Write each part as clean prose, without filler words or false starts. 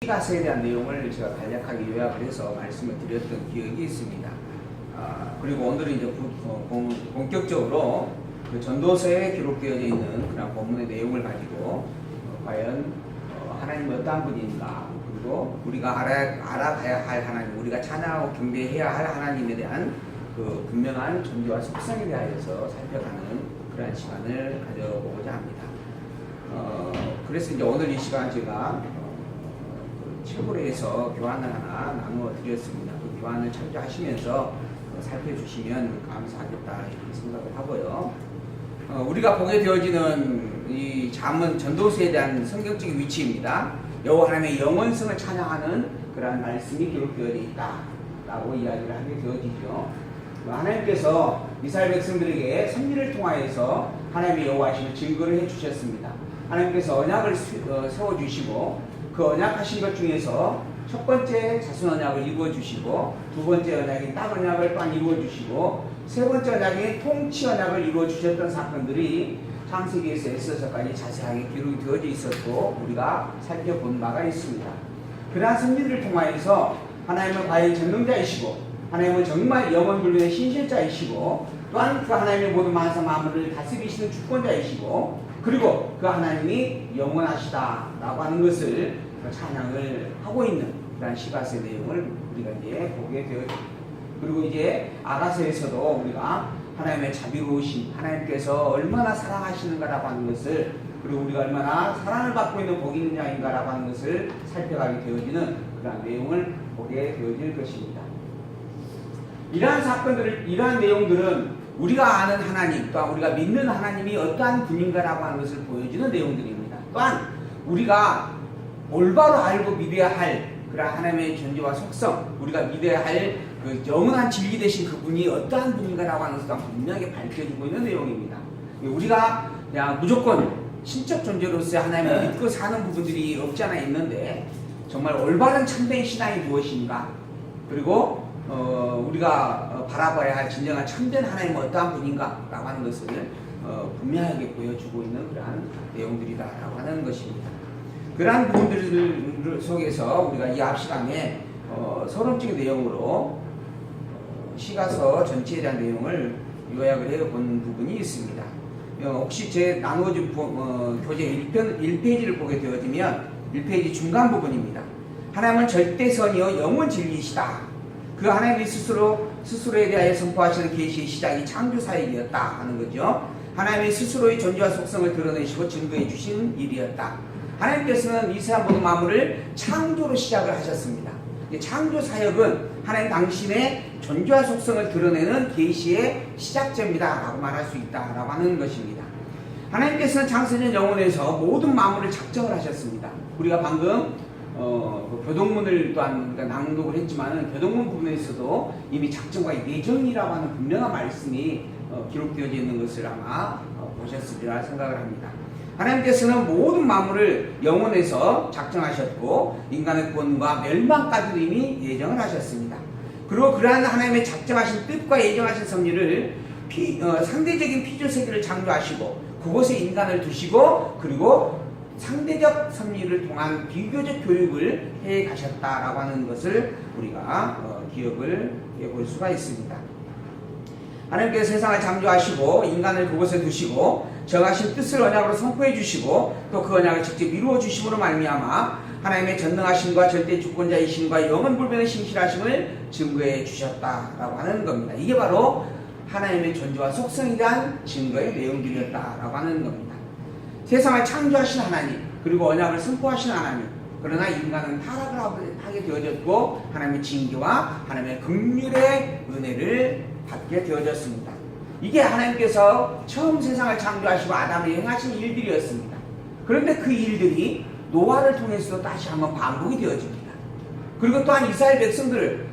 시가서에 대한 내용을 제가 간략하게 요약을 해서 말씀을 드렸던 기억이 있습니다. 그리고 오늘은 이제 본격적으로 그 전도서에 기록되어 있는 그런 본문의 내용을 가지고 과연 하나님은 어떠한 분인가, 그리고 우리가 알아가야 할 하나님, 우리가 찬양하고 경배해야 할 하나님에 대한 그 분명한 존재와 속성에 대하여서 살펴가는 그러한 시간을 가져보고자 합니다. 그래서 이제 오늘 이 시간 제가 책으로에서 교환을 하나 나누어 드렸습니다. 그 교환을 참조하시면서 살펴주시면 감사하겠다 이렇게 생각을 하고요. 우리가 보게 되어지는 이 잠언 전도서에 대한 성경적인 위치입니다. 여호와 하나님의 영원성을 찬양하는 그러한 말씀이 기록되어 있다라고 이야기를 하게 되어지죠. 하나님께서 이스라엘 백성들에게 섭리를 통하여서 하나님의 여호와심을 증거를 해주셨습니다. 하나님께서 언약을 세워주시고 그 언약하신 것 중에서 첫 번째 자손 언약을 이루어주시고, 두 번째 언약인 땅 언약을 또한 이루어주시고, 세 번째 언약인 통치 언약을 이루어주셨던 사건들이 창세기에서 에스더서까지 자세하게 기록이 되어져 있었고 우리가 살펴본 바가 있습니다. 그러한 섭리를 통하여서 하나님은 과연 전능자이시고, 하나님은 정말 영원불변의 신실자이시고, 또한 그 하나님의 모든 만사 만물을 다스리시는 주권자이시고, 그리고 그 하나님이 영원하시다라고 하는 것을 찬양을 하고 있는 그런 시가서의 내용을 우리가 이제 보게 되어집니다. 그리고 이제 아가서에서도 우리가 하나님의 자비로우신, 하나님께서 얼마나 사랑하시는가라고 하는 것을, 그리고 우리가 얼마나 사랑을 받고 있는 복이 있는 자인가라고 하는 것을 살펴가게 되어지는 그런 내용을 보게 되어질 것입니다. 이러한 사건들을, 이러한 내용들은 우리가 아는 하나님, 또한 우리가 믿는 하나님이 어떠한 분인가라고 하는 것을 보여주는 내용들입니다. 또한 우리가 올바로 알고 믿어야 할 그런 하나님의 존재와 속성, 우리가 믿어야 할 그 영원한 진리 되신 그분이 어떠한 분인가라고 하는 것을 분명하게 밝혀주고 있는 내용입니다. 우리가 그냥 무조건 신적 존재로서 하나님을 믿고 사는 부분들이 없지 않아 있는데, 정말 올바른 참된 신앙이 무엇인가, 그리고 우리가 바라봐야 할 진정한 참된 하나님은 어떠한 분인가 라고 하는 것을 분명하게 보여주고 있는 그러한 내용들이다라고 하는 것입니다. 그러한 부분들 속에서 우리가 이 앞 시간에 서론적인 내용으로 시가서 전체에 대한 내용을 요약을 해본 부분이 있습니다. 혹시 제 나누어진 교재 1페이지를 보게 되어지면 1페이지 중간 부분입니다. 하나님은 절대선이요 영원 진리이시다. 그 하나님이 스스로에 대하여 선포하시는 계시의 시작이 창조 사역이었다 하는 거죠. 하나님이 스스로의 존재와 속성을 드러내시고 증거해 주신 일이었다. 하나님께서는 이 세상 모든 만물을 창조로 시작을 하셨습니다. 창조 사역은 하나님 당신의 존재와 속성을 드러내는 계시의 시작점이다 라고 말할 수 있다 라고 하는 것입니다. 하나님께서는 창세전 영원에서 모든 만물을 작정을 하셨습니다. 우리가 방금 교동문을 또한 낭독을 했지만 교동문 부분에서도 이미 작정과 예정이라고 하는 분명한 말씀이 기록되어져 있는 것을 아마 보셨으리라 생각을 합니다. 하나님께서는 모든 만물을 영원에서 작정하셨고 인간의 구원과 멸망까지도 이미 예정을 하셨습니다. 그리고 그러한 하나님의 작정하신 뜻과 예정하신 섭리를 상대적인 피조세계를 창조하시고 그곳에 인간을 두시고, 그리고 상대적 섭리를 통한 비교적 교육을 해 가셨다라고 하는 것을 우리가 기억을 해볼 수가 있습니다. 하나님께서 세상을 창조하시고 인간을 그곳에 두시고 정하신 뜻을 언약으로 선포해 주시고 또 그 언약을 직접 이루어 주심으로 말미암아 하나님의 전능하심과 절대 주권자이심과 영원불변의 신실하심을 증거해 주셨다라고 하는 겁니다. 이게 바로 하나님의 존재와 속성에 대한 증거의 내용들이었다라고 하는 겁니다. 세상을 창조하신 하나님, 그리고 언약을 선포하신 하나님, 그러나 인간은 타락을 하게 되어졌고 하나님의 징계와 하나님의 긍휼의 은혜를 받게 되어졌습니다. 이게 하나님께서 처음 세상을 창조하시고 아담을 행하신 일들이었습니다. 그런데 그 일들이 노아를 통해서도 다시 한번 반복이 되어집니다. 그리고 또한 이스라엘 백성들을,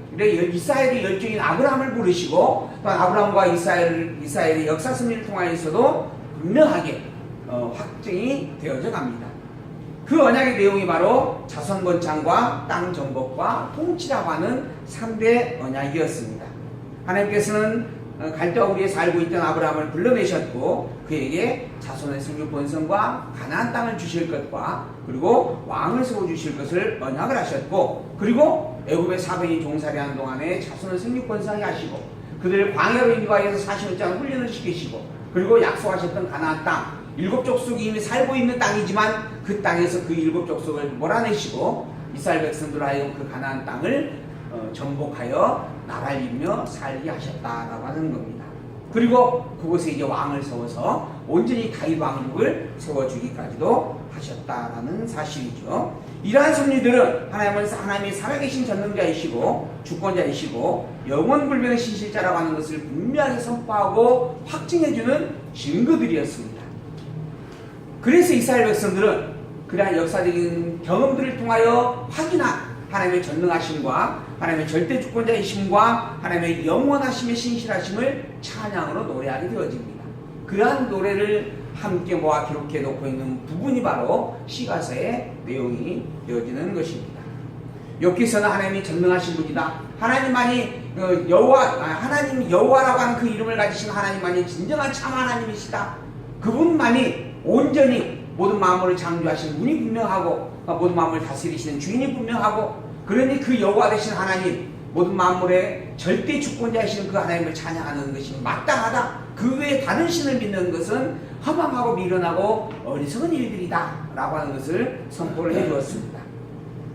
이스라엘의 열정인 아브라함을 부르시고 또한 아브라함과 이스라엘의 역사 섭리를 통하여서도 분명하게 확증이 되어져 갑니다. 그 언약의 내용이 바로 자손 번창과 땅 정복과 통치라고 하는 3대 언약이었습니다. 하나님께서는 갈대와 우리에 살고 있던 아브라함을 불러내셨고 그에게 자손의 생육 번성과 가나안 땅을 주실 것과 그리고 왕을 세워 주실 것을 언약을 하셨고 그리고 애굽의 사병이 종살이하는 동안에 자손을 생육 번성하게 하시고 그들을 광야로 인도하여서 40년 동안 훈련을 시키시고 그리고 약속하셨던 가나안 땅 7족속이 이미 살고 있는 땅이지만 그 땅에서 그 7족속을 몰아내시고 이스라엘 백성들로 하여금 그 가나안 땅을 정복하여 나라를 이루며 살게 하셨다라고 하는 겁니다. 그리고 그곳에 이제 왕을 세워서 온전히 다윗 왕국을 세워주기까지도 하셨다라는 사실이죠. 이러한 섭리들은 하나님이 살아계신 전능자이시고 주권자이시고 영원불변의 신실자라고 하는 것을 분명히 선포하고 확증해주는 증거들이었습니다. 그래서 이스라엘 백성들은 그러한 역사적인 경험들을 통하여 확인한 하나님의 전능하심과 하나님의 절대 주권자이심과 하나님의 영원하심의 신실하심을 찬양으로 노래하게 되어집니다. 그러한 노래를 함께 모아 기록해 놓고 있는 부분이 바로 시가서의 내용이 되어지는 것입니다. 여기서는 하나님이 전능하신 분이다. 하나님만이 하나님 여호와라고 하는 그 이름을 가지신 하나님만이 진정한 참 하나님이시다. 그분만이 온전히 모든 만물을 창조하신 분이 분명하고 모든 만물을 다스리시는 주인이 분명하고 그러니 그 여호와 되신 하나님 모든 만물의 절대 주권자이신 그 하나님을 찬양하는 것이 마땅하다. 그 외에 다른 신을 믿는 것은 허망하고 미련하고 어리석은 일들이다 라고 하는 것을 선포를 해주었습니다.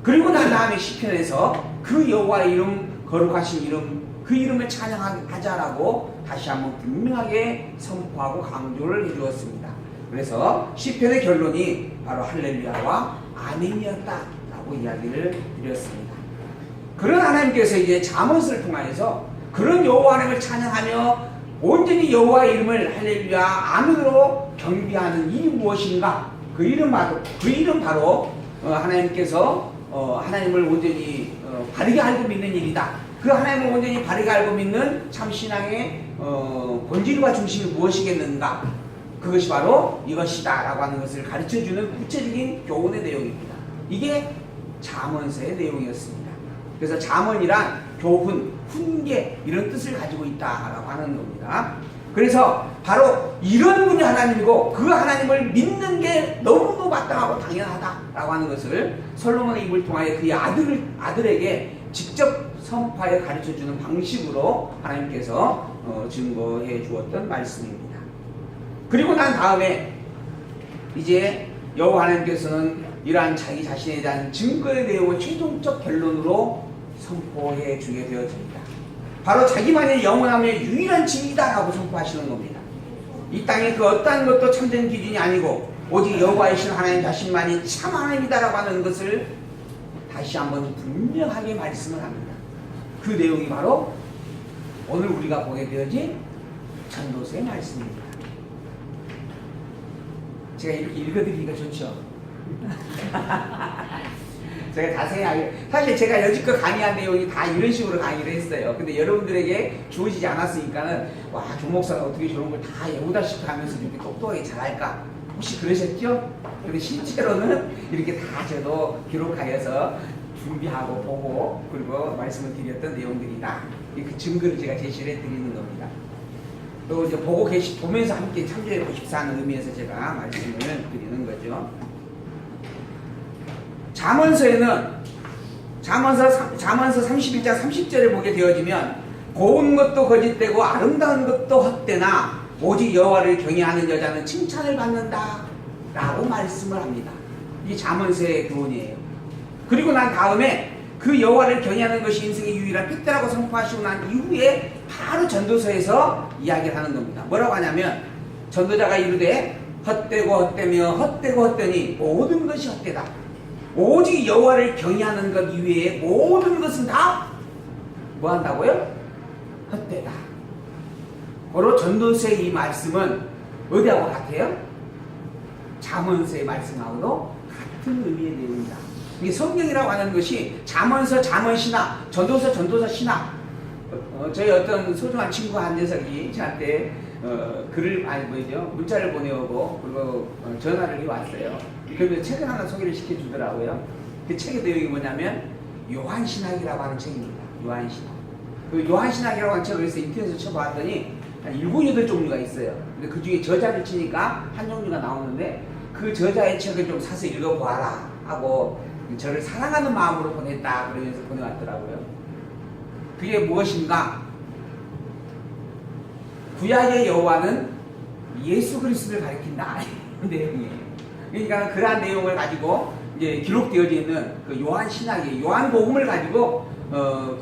그리고 난 다음에 시편에서 그 여호와의 이름 거룩하신 이름 그 이름을 찬양하자라고 다시 한번 분명하게 선포하고 강조를 해주었습니다. 그래서 시편의 결론이 바로 할렐루야와 아멘이었다라고 이야기를 드렸습니다. 그런 하나님께서 이제 잠언서를 통하여서 그런 여호와 하나님을 찬양하며 온전히 여호와의 이름을 할렐루야 아멘으로 경배하는 일이 무엇인가? 그 이름 바로 하나님께서 하나님을 온전히 바르게 알고 믿는 일이다. 그 하나님을 온전히 바르게 알고 믿는 참 신앙의 본질과 중심이 무엇이겠는가? 그것이 바로 이것이다 라고 하는 것을 가르쳐주는 구체적인 교훈의 내용입니다. 이게 잠언서의 내용이었습니다. 그래서 잠언이란 교훈, 훈계 이런 뜻을 가지고 있다라고 하는 겁니다. 그래서 바로 이런 분이 하나님이고 그 하나님을 믿는 게 너무너무 마땅하고 당연하다라고 하는 것을 솔로몬의 입을 통하여 그의 아들에게 직접 선포하여 가르쳐주는 방식으로 하나님께서 증거해 주었던 말씀입니다. 그리고 난 다음에 이제 여호와 하나님께서는 이러한 자기 자신에 대한 증거의 내용을 최종적 결론으로 선포해 주게 되어집니다. 바로 자기만의 영원함의 유일한 진리다라고 선포하시는 겁니다. 이 땅의 그 어떠한 것도 참된 기준이 아니고 오직 여호와이신 하나님 자신만이 참 하나님이다라고 하는 것을 다시 한번 분명하게 말씀을 합니다. 그 내용이 바로 오늘 우리가 보게 되어진 전도서의 말씀입니다. 제가 이렇게 읽어드리기가 좋죠. 제가 자세히 사실 제가 여지껏 강의한 내용이 다 이런 식으로 강의를 했어요. 근데 여러분들에게 주어지지 않았으니까는 와, 조 목사가 어떻게 저런 걸 다 외우다시피 하면서 이렇게 똑똑하게 잘할까? 혹시 그러셨죠? 근데 실제로는 이렇게 다 저도 기록하여서 준비하고 보고 그리고 말씀을 드렸던 내용들이다. 그 증거를 제가 제시를 해드리는 겁니다. 또 이제 보면서 함께 참조해 보십사 하는 의미에서 제가 말씀을 드리는 거죠. 잠언서에는 잠언서 31장 30절을 보게 되어지면 고운 것도 거짓되고 아름다운 것도 헛되나 오직 여호와를 경외하는 여자는 칭찬을 받는다 라고 말씀을 합니다. 이 잠언서의 교훈이에요. 그리고 난 다음에 그 여호와를 경외하는 것이 인생의 유일한 핏대라고 선포하시고 난 이후에 바로 전도서에서 이야기를 하는 겁니다. 뭐라고 하냐면 전도자가 이르되 헛되고 헛되며 헛되고 헛되니 모든 것이 헛되다. 오직 여호와를 경외하는 것 이외에 모든 것은 다 뭐 한다고요? 헛되다. 바로 전도서의 이 말씀은 어디하고 같아요? 잠언서의 말씀하고도 같은 의미의 내용입니다. 이게 성경이라고 하는 것이 잠언서, 잠언신학, 전도서, 전도서 신학. 저희 어떤 소중한 친구 한 녀석이 저한테 문자를 보내오고 그리고 전화를 해왔어요. 그러면 책을 하나 소개를 시켜주더라고요. 그 책의 내용이 뭐냐면 요한신학이라고 하는 책입니다. 요한신학. 그 요한신학이라고 하는 책을 그래서 인터넷에서 쳐봤더니 한 7, 8종류가 있어요. 근데 그 중에 저자를 치니까 한 종류가 나오는데 그 저자의 책을 좀 사서 읽어보아라 하고 저를 사랑하는 마음으로 보냈다 그러면서 보내왔더라고요. 그게 무엇인가? 구약의 여호와는 예수 그리스도를 가리킨다 내용이에요. 그러니까 그러한 내용을 가지고 이제 기록되어져 있는 그 요한 신학의 요한복음을 가지고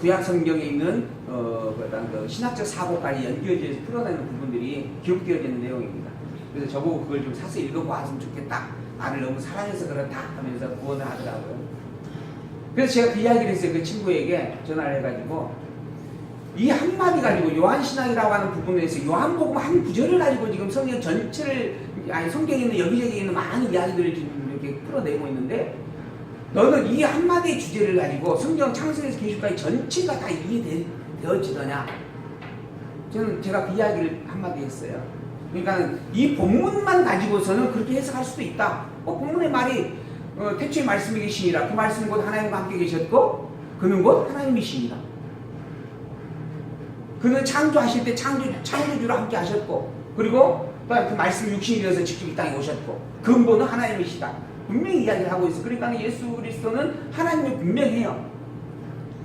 구약 성경에 있는 그 신학적 사고까지 연결해서 풀어내는 부분들이 기록되어져 있는 내용입니다. 그래서 저보고 그걸 좀 사서 읽어보았으면 좋겠다. 나를 너무 사랑해서 그렇다 하면서 구원을 하더라고요. 그래서 제가 그 이야기를 했어요. 그 친구에게 전화를 해가지고 이 한마디 가지고 요한신학이라고 하는 부분에서 요한복음 한 구절을 가지고 지금 성경 전체를 아니 성경에 있는 여기저기 있는 많은 이야기들을 지금 이렇게 풀어내고 있는데 너는 이 한마디의 주제를 가지고 성경 창세기에서 계시까지 전체가 다 이해되어지더냐? 제가 그 이야기를 한마디 했어요. 그러니까 이 본문만 가지고서는 그렇게 해석할 수도 있다. 본문의 말이 태초에 말씀이 계시니라. 그 말씀은 곧 하나님과 함께 계셨고 그는 곧 하나님이십니다. 그는 창조하실 때 창조주로 함께 하셨고 그리고 그 말씀이 육신이 되어서 직접 이 땅에 오셨고 근본은 하나님이시다. 분명히 이야기를 하고 있어요. 그러니까 예수 그리스도는 하나님이 분명해요.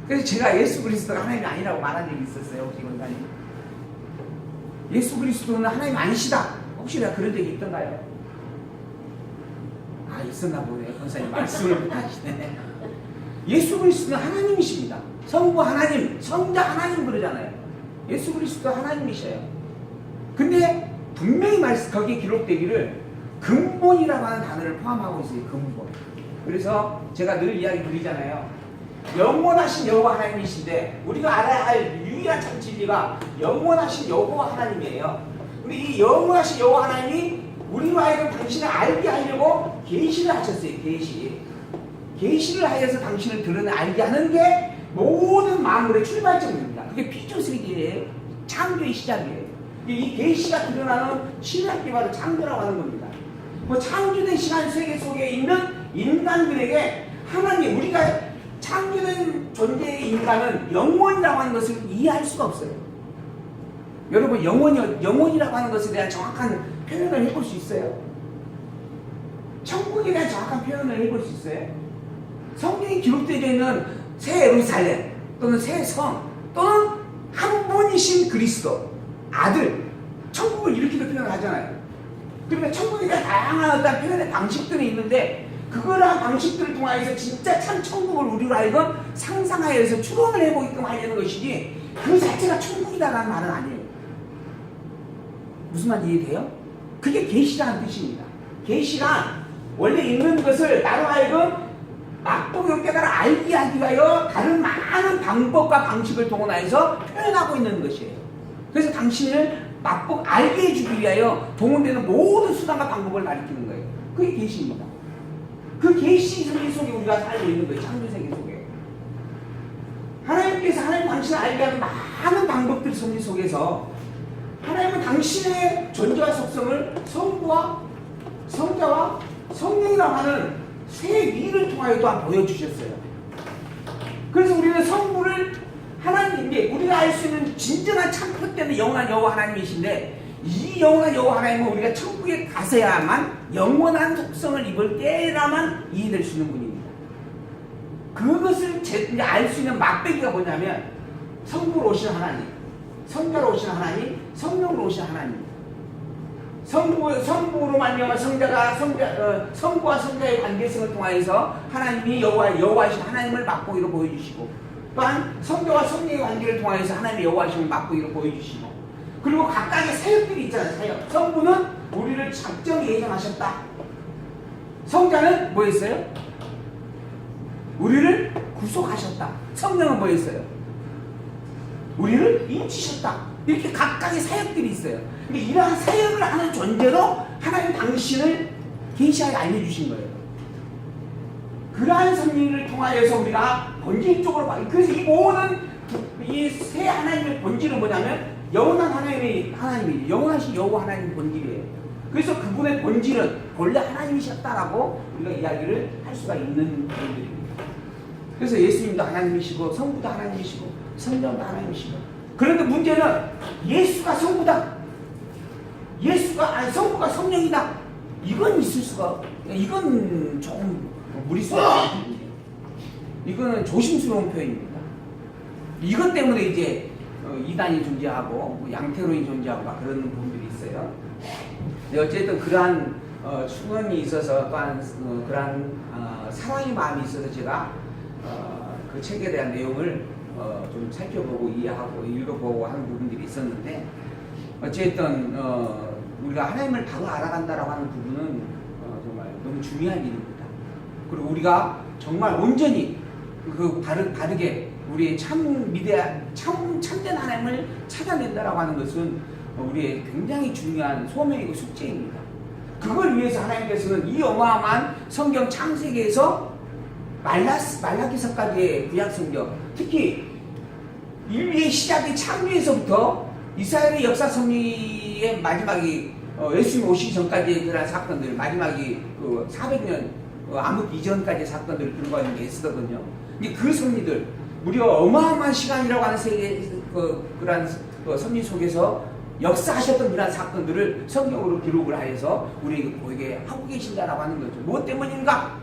그래서 제가 예수 그리스도가 하나님이 아니라고 말한 적이 있었어요. 혹시 원장님? 예수 그리스도는 하나님 아니시다. 혹시 내가 그런 적이 있던가요? 아, 있었나 보네요. 권사님 말씀을 못하시네. 예수 그리스도는 하나님이십니다. 성부 하나님, 성자 하나님 그러잖아요. 예수 그리스도 하나님이셔요. 근데 분명히 거기에 기록되기를 근본이라고 하는 단어를 포함하고 있어요. 근본. 그래서 제가 늘 이야기 드리잖아요. 영원하신 여호와 하나님이신데 우리가 알아야 할 유일한 참 진리가 영원하신 여호와 하나님이에요. 우리 이 영원하신 여호와 하나님이 우리로 하여금 당신을 알게 하려고 계시를 하셨어요. 계시를 하여서 당신을 드러내 알게 하는 게 모든 만물의 출발점입니다. 그게 피조세계예요. 창조의 시작이에요. 이 계시가 드러나는 신학이 바로 창조라고 하는 겁니다. 창조된 시간 세계 속에 있는 인간들에게 하나님, 우리가 창조된 존재의 인간은 영원이라고 하는 것을 이해할 수가 없어요. 여러분, 영원이라고 하는 것에 대한 정확한 표현을 해볼 수 있어요? 천국에 대한 정확한 표현을 해볼 수 있어요? 성경에 기록되어 있는 새 예루살렘 또는 새 성 또는 한 분이신 그리스도 아들, 천국을 이렇게도 표현을 하잖아요. 그러니까 천국에 대한 다양한 어떤 표현의 방식들이 있는데 그거랑 방식들을 통하여서 진짜 참 천국을 우리로 하여금 상상하여서 추론을 해보게끔 하려는 것이지 그 자체가 천국이다라는 말은 아니에요. 무슨 말인지 이해돼요? 그게 계시라는 뜻입니다. 계시란 원래 있는 것을 나로 하여금 맛보고 깨달아 알게 하기 위하여 다른 많은 방법과 방식을 동원하여서 표현하고 있는 것이에요. 그래서 당신을 맛보고 알게 해주기 위하여 동원되는 모든 수단과 방법을 가리키는 거예요. 그게 계시입니다. 그 계시 세계 속에 우리가 살고 있는 거예요. 창조세계 속에. 하나님께서 하나님 당신을 알게 하는 많은 방법들 속에서 하나님은 당신의 존재와 속성을 성부와 성자와 성령이라고 하는 세 위를 통하여 또한 보여주셨어요. 그래서 우리는 성부를 하나님께 우리가 알 수 있는 진정한 참뜻되는 영원한 여호와 하나님이신데 이 영원한 여호와 하나님은 우리가 천국에 가서야만 영원한 속성을 입을 때라만 이해될 수 있는 분입니다. 그것을 알 수 있는 맛배기가 뭐냐면 성부로 오신 하나님, 성자로 오신 하나님, 성령으로 오신 하나님. 성부로 말미암아 성부와 성자의 관계성을 통하여서 하나님이 여호와이신 하나님을 맛보기로 보여주시고 또한 성자와 성령의 관계를 통하여서 하나님의 여호와이심을 맛보기로 보여주시고 그리고 각각의 사역들이 있잖아요. 사역. 성부는 우리를 작정히 예정하셨다. 성자는 뭐 했어요? 우리를 구속하셨다. 성령은 뭐 했어요? 우리를 인치셨다. 이렇게 각각의 사역들이 있어요. 근데 이러한 사역을 하는 존재로 하나님 당신을 계시하여 알려주신 거예요. 그러한 성령을 통하여서 우리가 본질적으로 봐. 그래서 이 모든 이 세 하나님의 본질은 뭐냐면 영원한 하나님이 영원하신 여호와 하나님의 본질이에요. 그래서 그분의 본질은 본래 하나님이셨다라고 우리가 이야기를 할 수가 있는 분들입니다. 그래서 예수님도 하나님이시고 성부도 하나님이시고 성령도 하나님이시고 그런데 문제는 예수가 성부다. 성부가 성령이다. 이건 있을 수가, 이건 조금 무리수가 있는 거예요. 이거는 조심스러운 표현입니다. 이것 때문에 이제 이단이 존재하고 뭐 양태론이 존재하고 막 그런 부분들이 있어요. 근데 어쨌든 그러한 충원이 있어서 또한 그러한 사랑의 마음이 있어서 제가 그 책에 대한 내용을 좀 살펴보고 이해하고 읽어보고 하는 부분들이 있었는데, 어쨌든 우리가 하나님을 바로 알아간다라고 하는 부분은 정말 너무 중요한 일입니다. 그리고 우리가 정말 온전히 바르게 우리의 참된 하나님을 찾아낸다라고 하는 것은 우리의 굉장히 중요한 소명이고 숙제입니다. 그걸 위해서 하나님께서는 이 어마어마한 성경 창세기에서 말라기서까지의 구약 성경, 특히 인류의 시작이 창조에서부터 이스라엘의 역사 섭리의 마지막이 예수님 오시기 전까지의 그런 사건들, 마지막이 그 400년 암흑 이전까지의 사건들을 불과하는 게 있었거든요. 근데 그 섭리들, 무려 어마어마한 시간이라고 하는 세계 그런 섭리 속에서 역사하셨던 이러한 사건들을 성경으로 기록을 하여서 우리에게 보이게 하고 계신다라고 하는 거죠. 무엇 때문인가?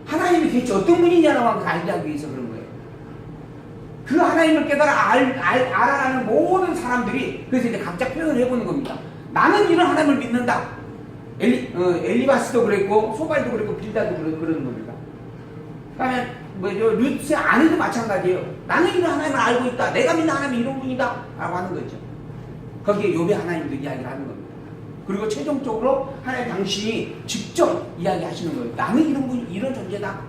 하나님이 대체 어떤 분이냐라고 하는 걸 알기 위해서 그런 거예요. 그 하나님을 깨달아 알아가는 모든 사람들이 그래서 이제 각자 표현을 해보는 겁니다. 나는 이런 하나님을 믿는다. 엘리바스도 그랬고 소발도 그랬고 빌다도 그러는 겁니다. 그다음에 룻의 아내도 마찬가지예요. 나는 이런 하나님을 알고 있다. 내가 믿는 하나님이 이런 분이다 라고 하는 거죠. 거기에 욥의 하나님도 이야기를 하는 겁니다. 그리고 최종적으로 하나님 당신이 직접 이야기하시는 거예요. 나는 이런 분, 이런 존재다.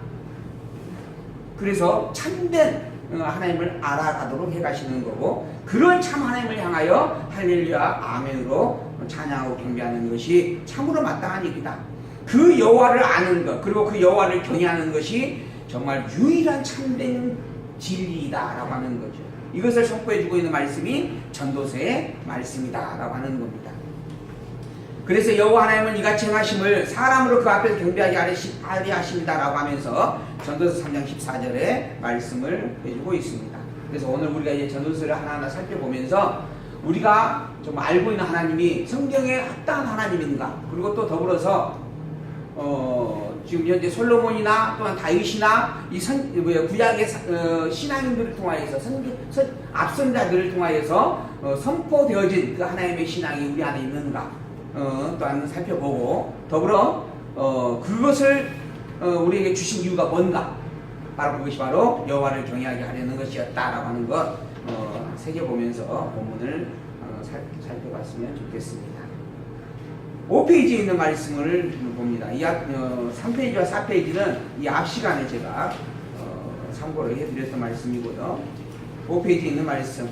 그래서 참된 하나님을 알아가도록 해가시는 거고, 그런 참 하나님을 향하여 할렐루야 아멘으로 찬양하고 경배하는 것이 참으로 마땅한 일이다. 그 여호와를 아는 것, 그리고 그 여호와를 경외하는 것이 정말 유일한 참된 진리이다 라고 하는 거죠. 이것을 선포해주고 있는 말씀이 전도서의 말씀이다 라고 하는 겁니다. 그래서 여호와 하나님은 이같이 행하심을 사람으로 그 앞에서 경배하게 하려 하십니다 라고 하면서 전도서 3장 14절에 말씀을 해주고 있습니다. 그래서 오늘 우리가 이제 전도서를 하나하나 살펴보면서 우리가 좀 알고 있는 하나님이 성경에 합당한 하나님인가, 그리고 또 더불어서 지금 현재 솔로몬이나 또한 다윗이나 이 구약의 신앙인들을 통하여서 앞선자들을 통하여서 선포되어진 그 하나님의 신앙이 우리 안에 있는가 또한 살펴보고, 더불어 그것을 우리에게 주신 이유가 뭔가, 바로 그것이 바로 여호와를 경외하게 하려는 것이었다라고 하는 것 새겨보면서 본문을 살펴봤으면 좋겠습니다. 5페이지에 있는 말씀을 봅니다. 이 3페이지와 4페이지는 이 앞 시간에 제가 참고를 해드렸던 말씀이고요. 5페이지에 있는 말씀,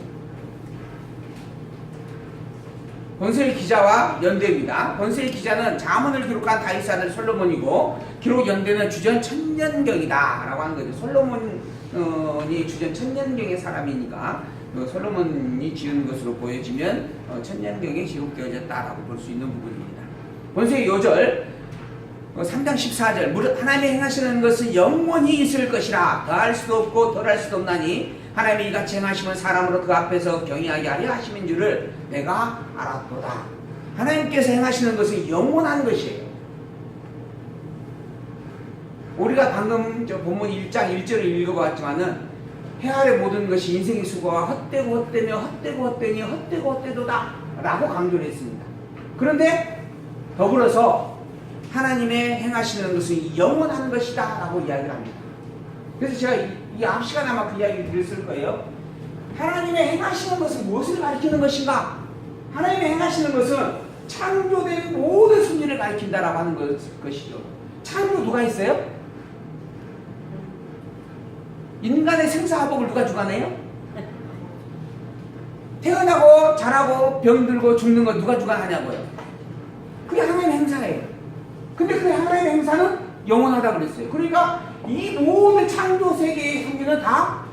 번셀 기자와 연대입니다. 번셀 기자는 잠언을 기록한 다윗 아들 솔로몬이고, 기록 연대는 주전 1000년경이다 라고 하는 거죠. 솔로몬이 주전 1000년경의 사람이니까 솔로몬이 지은 것으로 보여지면 1000년경에 기록되어졌다라고 볼 수 있는 부분입니다. 번셀의 요절 3장 14절, 무릇 하나님이 행하시는 것은 영원히 있을 것이라 더할 수도 없고 덜할 수도 없나니 하나님이 이같이 행하시면 사람으로 그 앞에서 경외하게 하려 하심인 줄을 내가 알았도다. 하나님께서 행하시는 것은 영원한 것이에요. 우리가 방금 본문 1장 1절을 읽어봤지만은 해 아래 모든 것이 인생의 수고와 헛되고 헛되며 헛되고 헛되니 헛되고 헛되도다 라고 강조를 했습니다. 그런데 더불어서 하나님의 행하시는 것은 영원한 것이다 라고 이야기를 합니다. 그래서 제가 이 앞 시간에 아마 그 이야기를 드렸을 거예요. 하나님의 행하시는 것은 무엇을 가리키는 것인가? 하나님의 행하시는 것은 창조된 모든 섭리를 가리킨다라고 하는 것이죠. 창조 누가 했어요? 인간의 생사화복을 누가 주관해요? 태어나고 자라고 병들고 죽는 거 누가 주관하냐고요. 그게 하나님의 행사예요. 근데 그 하나님의 행사는 영원하다고 그랬어요. 그러니까 이 모든 창조 세계의 섭리는 다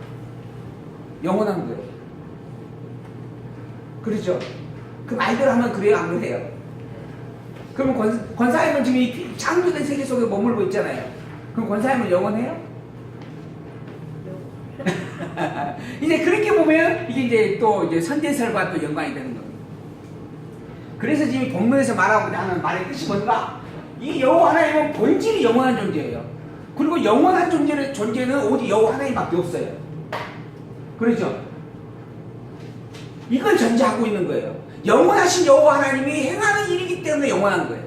영원한 거예요. 그렇죠? 그 말대로 하면 그래요, 안 그래요? 그러면 권사님은 지금 이 창조된 세계 속에 머물고 있잖아요. 그럼 권사님은 영원해요? 이제 그렇게 보면 이게 이제 또 이제 선제설과 또 연관이 되는 겁니다. 그래서 지금 본문에서 말하고자 하는 말의 뜻이 뭔가? 이 여호와 하나님은 본질이 영원한 존재예요. 그리고 영원한 존재는 오직 여호와 하나님밖에 없어요. 그렇죠? 이걸 전제하고 있는 거예요. 영원하신 여호와 하나님이 행하는 일이기 때문에 영원한 거예요.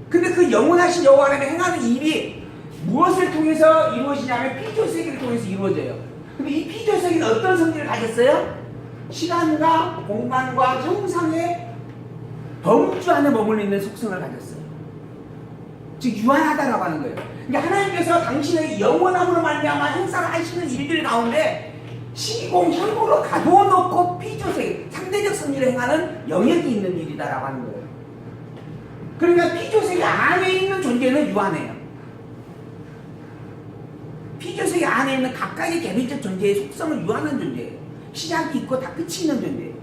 근데 그 영원하신 여호와 하나님이 행하는 일이 무엇을 통해서 이루어지냐면 피조세계를 통해서 이루어져요. 근데 이 피조세계는 어떤 성질을 가졌어요? 시간과 공간과 형상의 범주 안에 머물러 있는 속성을 가졌어요. 즉 유한하다라고 하는 거예요. 그러니까 하나님께서 당신의 영원함으로 말미암아 행사하시는 일들 가운데 시공 현무로 가두어 놓고 피조세계 상대적 성질을 행하는 영역이 있는 일이다라고 하는 거예요. 그러니까 피조세계 안에 있는 존재는 유한해요. 피조세계 안에 있는 각각의 개별적 존재의 속성은 유한한 존재예요. 시작이 있고 다 끝이 있는 존재예요.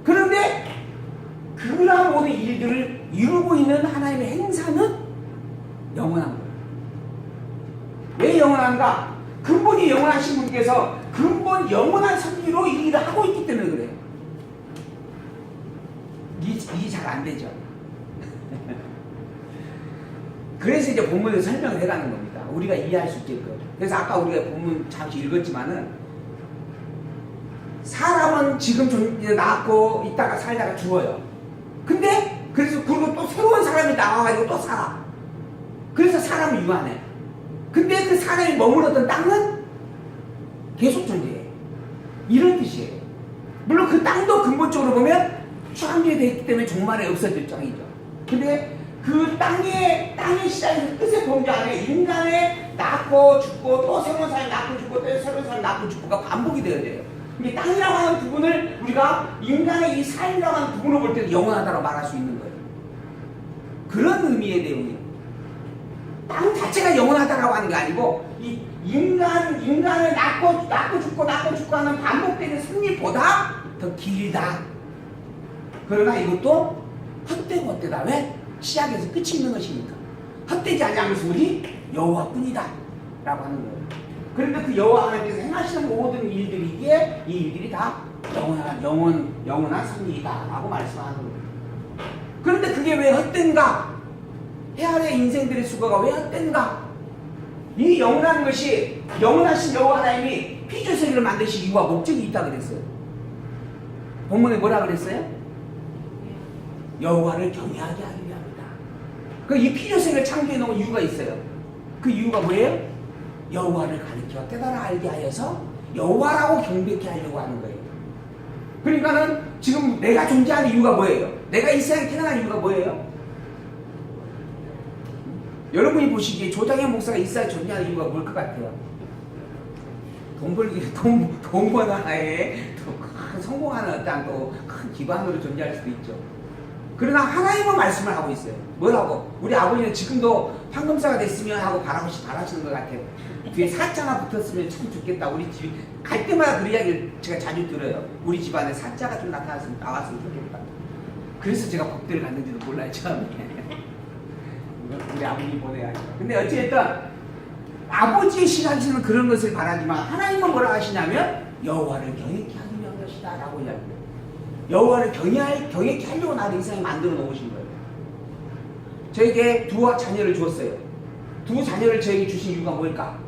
그런데 그러한 모든 일들을 이루고 있는 하나님의 행사는 영원한 거예요. 왜 영원한가? 근본이 영원하신 분께서 근본 영원한 섭리로 이 일을 하고 있기 때문에 그래요. 이게 잘 안 되죠. 그래서 이제 본문에서 설명을 해가는 겁니다. 우리가 이해할 수 있게끔. 그래서 아까 우리가 본문 잠시 읽었지만은 사람은 지금 낳고 있다가 살다가 죽어요. 근데 그래서 그리고 또 새로운 사람이 나와가지고 또 살아. 그래서 사람은 유한해. 근데 그 사람이 머물렀던 땅은 계속 존재해. 이런 뜻이에요. 물론 그 땅도 근본적으로 보면 추함되어 있기 때문에 종말에 없어질 땅이죠. 근데 그 땅의 시작에서 끝의 범주 안에 인간의 낳고 죽고 또 새로운 사람이 낳고 죽고 또 새로운 사람이 낳고 죽고가 반복이 되어야 돼요. 근데 땅이라고 하는 부분을 우리가 인간의 이 삶이라고 하는 부분으로 볼 때도 영원하다고 말할 수 있는 거예요. 그런 의미의 내용이에요. 땅 자체가 영원하다라고 하는 게 아니고 이 인간을 낳고 죽고 하는 반복되는 승리보다 더 길다. 그러나 이것도 헛되다. 왜? 시작에서 끝이 있는 것이니까. 헛되지 않으면서 우리 여호와뿐이다 라고 하는 거예요. 그런데 그 여호와 하나님께서 행하시는 모든 일들이기에 이 일들이 다 영원한 섭리이다 라고 말씀하는 거예요. 그런데 그게 왜 헛된가? 해아래 인생들의 수고가 왜 헛된가? 이 영원한 것이 영원하신 여호와 하나님이 피조세계를 만드신 이유와 목적이 있다 그랬어요. 본문에 뭐라 그랬어요? 여호와를 경외하게 하기 위함이다. 이 피조세계를 창조해 놓은 이유가 있어요. 그 이유가 뭐예요? 여호와를 가리켜 깨달아 알게 하여서 여호와라고 경배케 하려고 하는 거예요. 그러니까는 지금 내가 존재하는 이유가 뭐예요? 내가 이 세상에 태어난 이유가 뭐예요? 여러분이 보시기에 조장현 목사가 이 세상에 존재하는 이유가 뭘 것 같아요? 돈 버는 하에 또 큰 성공하는 어떤 또 큰 기반으로 존재할 수도 있죠. 그러나 하나님은 말씀을 하고 있어요. 뭐라고? 우리 아버지는 지금도 황금사가 됐으면 하고 바라시는 것 같아요. 뒤에 사자가 붙었으면 참 좋겠다. 우리 집이 갈 때마다 그 이야기를 제가 자주 들어요. 우리 집안에 사자가 좀 나왔으면 좋겠다. 그래서 제가 복대를 갔는지도 몰라요, 처음에. 우리 아버님 보내가지고. 근데 어찌됐든 아버지의 시각에서는 그런 것을 바라지만 하나님은 뭐라 하시냐면 여호와를 경외케 하기 위한 것이다 라고 이야기해요. 여호와를 경외케 하려고 나를 이 세상에 만들어 놓으신 거예요. 저에게 두 자녀를 주었어요. 두 자녀를 저에게 주신 이유가 뭘까?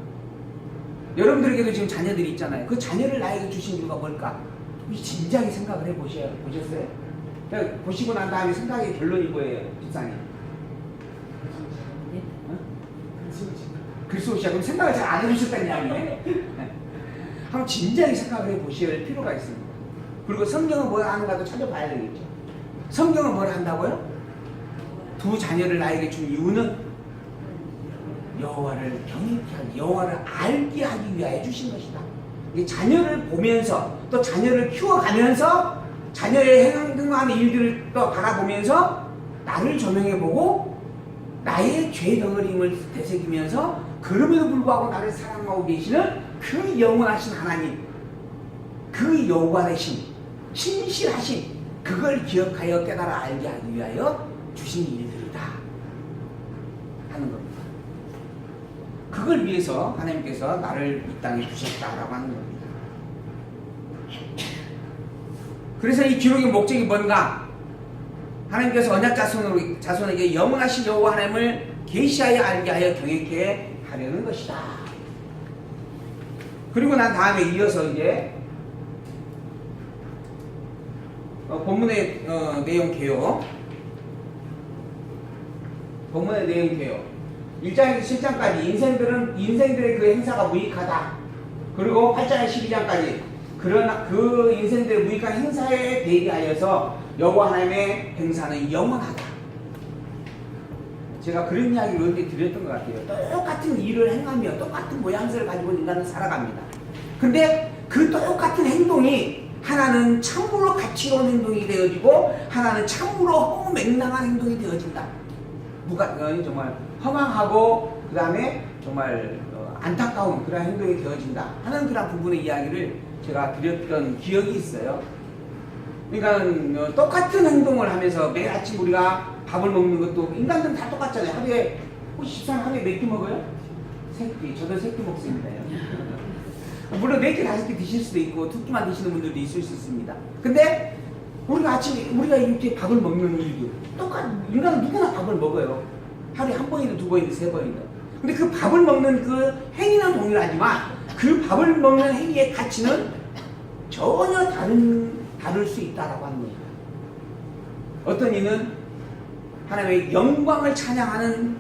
여러분들에게도 지금 자녀들이 있잖아요. 그 자녀를 나에게 주신 이유가 뭘까? 진지하게 생각을 해보셨어요? 그러니까 보시고 난 다음에 생각의 결론이 뭐예요? 집사님? 글쓰시야. 그럼 생각을 잘 안 해보셨다는 이야기네? 한번 진지하게 생각을 해보실 필요가 있습니다. 그리고 성경은 뭘 하는가도 찾아봐야 되겠죠. 성경은 뭘 한다고요? 두 자녀를 나에게 준 이유는 여호와를 경외케 하기, 여호와를 알게 하기 위하여 주신 것이다. 이 자녀를 보면서 또 자녀를 키워가면서 자녀의 행동하는 일들을 또 바라보면서 나를 조명해보고 나의 죄 덩어림을 되새기면서 그럼에도 불구하고 나를 사랑하고 계시는 그 영원하신 하나님, 그 여호와 되신 신실하신 그걸 기억하여 깨달아 알게 하기 위하여 주신 일들이다 하는 겁니다. 그걸 위해서 하나님께서 나를 이 땅에 두셨다라고 하는 겁니다. 그래서 이 기록의 목적이 뭔가? 하나님께서 언약 자손에게 영원하신 여호와 하나님을 계시하여 알게 하여 경외케 하려는 것이다. 그리고 난 다음에 이어서 이제 본문의 내용 개요. 본문의 내용 개요. 1장에서 7장까지 인생들의 그 행사가 무익하다. 그리고 8장에서 12장까지 그러나 그 인생들의 무익한 행사에 대비하여서 여호와 하나님의 행사는 영원하다. 제가 그런 이야기를 언제 드렸던 것 같아요. 똑같은 일을 행하며 똑같은 모양새를 가지고 인간은 살아갑니다. 근데 그 똑같은 행동이 하나는 참으로 가치로운 행동이 되어지고 하나는 참으로 허무맹랑한 행동이 되어진다. 정말 허망하고 그 다음에 정말 안타까운 그런 행동이 되어진다 하는 그런 부분의 이야기를 제가 드렸던 기억이 있어요. 그러니까 똑같은 행동을 하면서 매일 아침 우리가 밥을 먹는 것도 인간들은 다 똑같잖아요. 하루에 하루에 몇 끼 먹어요? 3끼. 저도 3끼 먹습니다. 물론 4끼, 5끼 드실 수도 있고 2끼만 드시는 분들도 있을 수 있습니다. 근데 우리가 이렇게 밥을 먹는 일도 인간은 누구나 밥을 먹어요. 하루에 1번이든 2번이든 3번이든. 근데 그 밥을 먹는 그 행위는 동일하지만 그 밥을 먹는 행위의 가치는 전혀 다를 수 있다라고 하는 겁니다. 어떤 이는 하나님의 영광을 찬양하는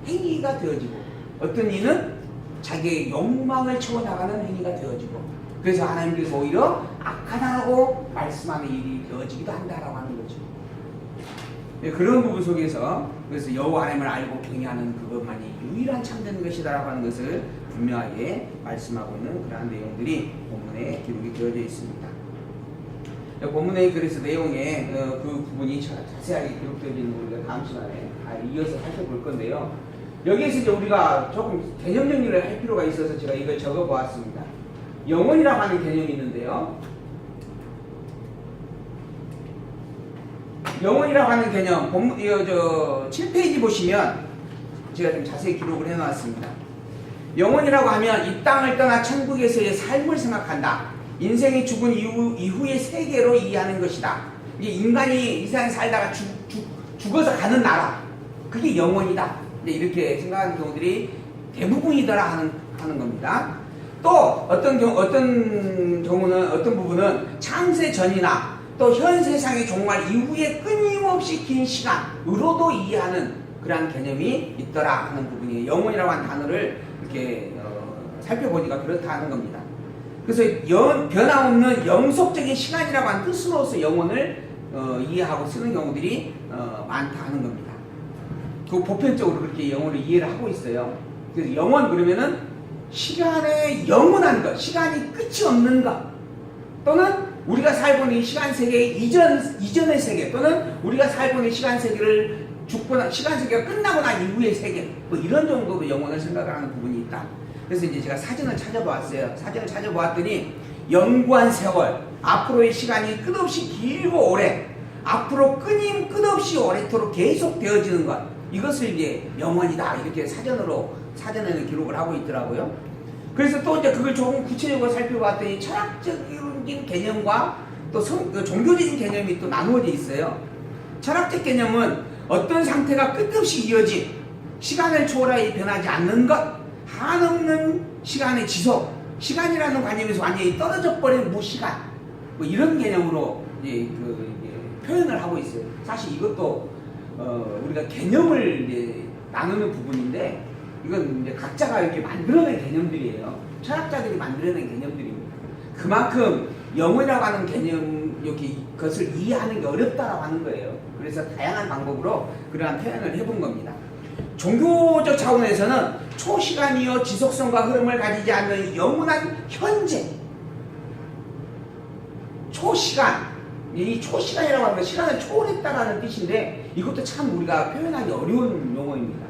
행위가 되어지고 어떤 이는 자기의 욕망을 채워나가는 행위가 되어지고 그래서 하나님께서 오히려 악하다라고 말씀하는 일이 되어지기도 한다라고 하는 거죠. 그런 부분 속에서 그래서 여호와 하나님을 알고 경외하는 그것만이 유일한 참된 것이다라고 하는 것을 분명하게 말씀하고 있는 그러한 내용들이 본문에 기록이 되어져 있습니다. 본문의 그래서 내용에 그 부분이 자세하게 기록되어 있는 거 우리가 다음 시간에 이어서 살펴볼 건데요. 여기에서 이제 우리가 조금 개념 정리를 할 필요가 있어서 제가 이걸 적어 보았습니다. 영혼이라고 하는 개념이 있는데요. 영혼이라고 하는 개념, 7페이지 보시면 제가 좀 자세히 기록을 해놨습니다. 영혼이라고 하면 이 땅을 떠나 천국에서의 삶을 생각한다. 인생이 죽은 이후의 세계로 이해하는 것이다. 이게 인간이 이 세상에 살다가 죽어서 가는 나라, 그게 영혼이다. 이렇게 생각하는 경우들이 대부분이더라 하는 겁니다. 또 어떤 경우는 어떤 부분은 창세 전이나 또 현 세상의 종말 이후에 끊임없이 긴 시간으로도 이해하는 그러한 개념이 있더라 하는 부분이에요. 영혼이라고 하는 단어를 이렇게 살펴보니까 그렇다 는 겁니다. 그래서 변함없는 영속적인 시간이라고 하는 뜻으로서 영혼을 이해하고 쓰는 경우들이 많다 하는 겁니다. 그 보편적으로 그렇게 영혼을 이해를 하고 있어요. 그래서 영혼 그러면은 시간의 영원한 것, 시간이 끝이 없는 것, 또는 우리가 살고 있는 시간 세계 이전의 세계, 또는 우리가 살고 있는 시간 세계를 시간 세계가 끝나고 난 이후의 세계, 뭐 이런 정도로 영혼을 생각을 하는 부분이 있다. 그래서 이제 제가 사전을 찾아보았어요. 사전을 찾아보았더니 영구한 세월, 앞으로의 시간이 끝없이 길고 오래, 앞으로 끝없이 오래도록 계속 되어지는 것, 이것을 이제 영원이다 이렇게 사전에는 기록을 하고 있더라고요. 그래서 또 이제 그걸 조금 구체적으로 살펴봤더니 철학적인 개념과 또 종교적인 개념이 또 나누어져 있어요. 철학적 개념은 어떤 상태가 끝없이 이어진 시간을 초월하여 변하지 않는 것, 한없는 시간의 지속, 시간이라는 관념에서 완전히 떨어져 버린 무시간, 뭐 이런 개념으로 이제 표현을 하고 있어요. 사실 이것도 우리가 개념을 이제 나누는 부분인데 이건 이제 각자가 이렇게 만들어낸 개념들이에요. 철학자들이 만들어낸 개념들입니다. 그만큼 영혼이라고 하는 개념, 그것을 이해하는 게 어렵다라고 하는 거예요. 그래서 다양한 방법으로 그러한 표현을 해본 겁니다. 종교적 차원에서는 초시간이요 지속성과 흐름을 가지지 않는 영원한 현재, 초시간, 이 초시간이라고 하는 건 시간을 초월했다라는 뜻인데 이것도 참 우리가 표현하기 어려운 용어입니다.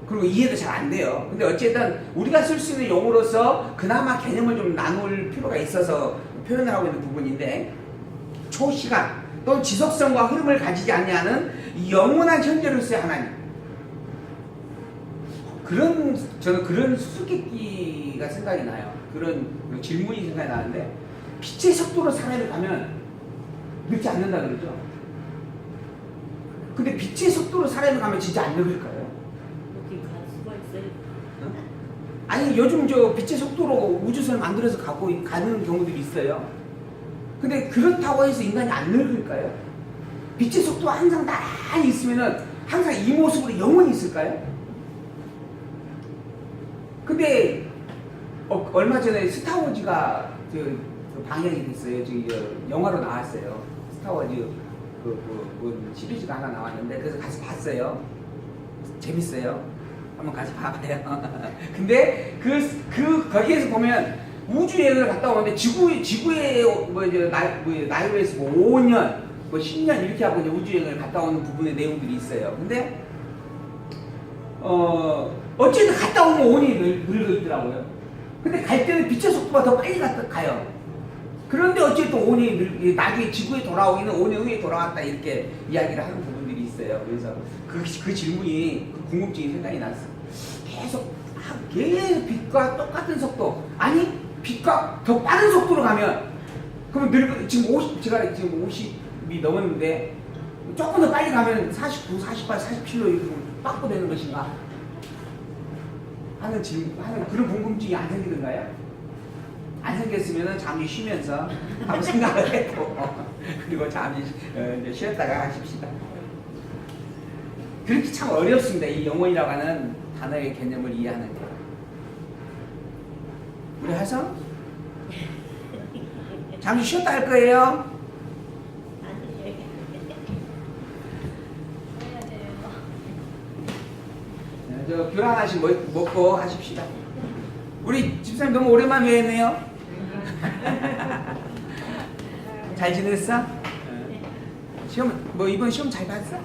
그리고 이해도 잘 안 돼요. 근데 어쨌든 우리가 쓸 수 있는 용어로서 그나마 개념을 좀 나눌 필요가 있어서 표현을 하고 있는 부분인데, 초시간 또는 지속성과 흐름을 가지지 않냐는 영원한 현재로서의 하나님, 저는 그런 수수께끼가 생각이 나요. 그런 질문이 생각이 나는데, 빛의 속도로 사람이 가면 늙지 않는다 그러죠. 근데 빛의 속도로 사람이 가면 진짜 안 늙을까요? 어디 갈 수가 있어요? 아니, 요즘 저 빛의 속도로 우주선을 만들어서 가는 경우들이 있어요. 근데 그렇다고 해서 인간이 안 늙을까요? 빛의 속도가 항상 나란히 있으면은 항상 이 모습으로 영원히 있을까요? 근데 얼마 전에 스타워즈가 방영이 됐어요. 영화로 나왔어요. 스타워즈 시리즈가 하나 나왔는데 그래서 가서 봤어요. 재밌어요. 한번 같이 봐봐요. 근데 거기에서 보면 우주 여행을 갔다 오는데 지구에 나이로에서 5년, 10년 이렇게 하고 이제 우주 여행을 갔다 오는 부분의 내용들이 있어요. 근데 어쨌든 갔다 오면 온이 늙어 있더라고요. 근데 갈 때는 빛의 속도가 더 빨리 가요. 그런데 어쨌든 온이 나중에 지구에 돌아오기는 온의 의에 돌아왔다 이렇게 이야기를 하는 부분들이 있어요. 그래서 그 질문이 그 궁금증이 생각이 났어요. 계속 빛과 똑같은 속도, 아니 빛과 더 빠른 속도로 가면 그러면 제가 지금 50이 넘었는데 조금 더 빨리 가면 49, 48, 47로 이렇게 빠꾸되는 것인가 하는 그런 궁금증이 안 생기는가요? 안 생겼으면 잠시 쉬면서 한번 생각을 했고 그리고 잠시 이제 쉬었다가 하십시다. 그렇게 참 어렵습니다. 이 영혼이라고 하는 단어의 개념을 이해하는 게. 우리 하성? 잠시 쉬었다 할 거예요? 아니, 해야 돼요. 저 귤 하나씩 먹고 하십시다. 우리 집사님 너무 오랜만에 뵈네요. 잘 지냈어? 시험 이번 시험 잘 봤어?